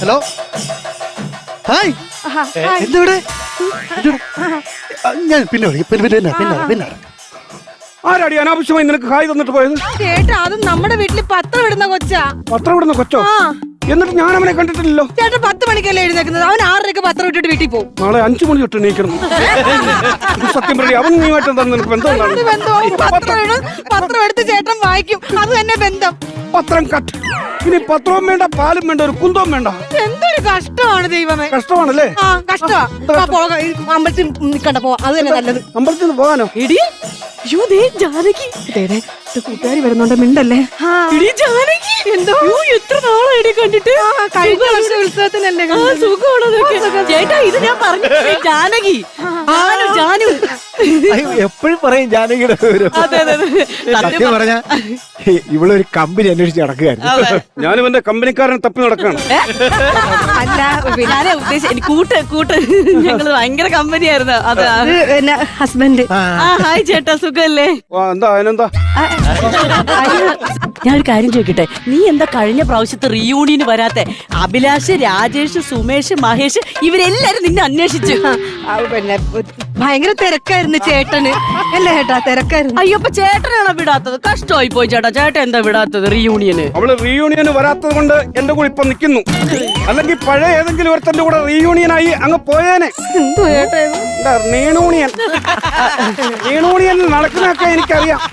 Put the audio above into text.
Hello hi എന്തിവിടെ ഞാൻ പിന്നെ പിന്നെ ആരാടി അനാവശ്യമായി നിനക്ക് ഹായ് തന്നിട്ട് പോയത്? ചേട്ടാ അത് നമ്മുടെ വീട്ടില് പത്രം ഇടുന്ന കൊച്ചാ. പത്രം ഇടുന്ന കൊച്ചോ? എന്നിട്ട് ഞാൻ അവനെ കണ്ടിട്ടില്ലല്ലോ. ചേട്ടൻ 10 മണിക്കല്ലേ എഴുന്നേക്കുന്നത്, അവൻ 6:30 പത്രം ഇട്ടിട്ട് വീട്ടിൽ പോകും. നാളെ 5 മണി തൊട്ട് എണീക്കണം. സത്യം പറയും, അവൻ നീയുമായിട്ട് എന്താ നിനക്ക് ബന്ധം? പത്രം എടുത്ത് ചേട്ടൻ വായിക്കും, അത് തന്നെ ബന്ധം. പത്രം കട്ട്. ഇനി പത്രവും വേണ്ട, പാലും വേണ്ട, ഒരു കുന്തവും വേണ്ട. എന്തൊരു കഷ്ടമാണ് ദൈവമേ. കഷ്ടമാണല്ലേ? ആ കഷ്ടമാ. അമ്പലത്തിൽ നിക്കണ്ട, പോവാ, അത് തന്നെ നല്ലത്. അമ്പലത്തിൽ നിന്ന് പോകാനോ? എടി അയ്യോ ദേ ജാനകി, കൂട്ടുകാരി വരുന്നുണ്ട്, മിണ്ടല്ലേ. ജാനകി എന്തോ എത്ര നാളായി കണ്ടിട്ട്. കഴിഞ്ഞ വർഷം ഉത്സവത്തിനല്ലേ. സുഖമാണോ ചേട്ടാ? ഇത് ഞാൻ പറഞ്ഞു ജാനകി. ജാനു എപ്പോഴും പറയും ജാനകിയുടെ വിവരം. സത്യം പറഞ്ഞ ഇവളൊരു കമ്പനി അന്വേഷിച്ച് നടക്കുകയായിരുന്നു. ഞാനും എന്റെ കമ്പനിക്കാരനെ തപ്പി നടക്കാണ്. അല്ല ഞാനേ ഉദ്ദേശിച്ച കൂട്ട് ഞങ്ങള് ഭയങ്കര കമ്പനിയായിരുന്നു. അത് ഹസ്ബൻഡ്. ഹായ് ചേട്ടാ, സുഖല്ലേ? എന്താ അതിനെന്താ? ഞാനൊരു കാര്യം ചോദിക്കട്ടെ, നീ എന്താ കഴിഞ്ഞ പ്രാവശ്യത്തെ റീയൂണിയന് വരാത്തെ? അഭിലാഷ്, രാജേഷ്, സുമേഷ്, മഹേഷ് ഇവരെല്ലാരും നിന്നെ അന്വേഷിച്ചു. പിന്നെ ഭയങ്കര തിരക്കായിരുന്നു ചേട്ടന്. അല്ലേ ചേട്ടാ, തിരക്കായിരുന്നു. അയ്യോ, അപ്പൊ ചേട്ടനാണോ വിടാത്തത്? കഷ്ടമായി പോയി ചേട്ടാ. ചേട്ടൻ എന്താ വിടാത്തത് റീയൂണിയന്? അവള് റീയൂണിയന് വരാത്തത് കൊണ്ട് എന്റെ കൂടെ ഇപ്പൊ നിൽക്കുന്നു. അല്ലെങ്കിൽ പഴയ ഏതെങ്കിലും ഒരുത്തന്റെ കൂടെ റീയൂണിയനായി അങ്ങ് പോയേനെ. എന്തോ ചേട്ടാ നീണൂണിയൻ നീണൂണിയൻ നടക്കുന്നതൊക്കെ എനിക്കറിയാം.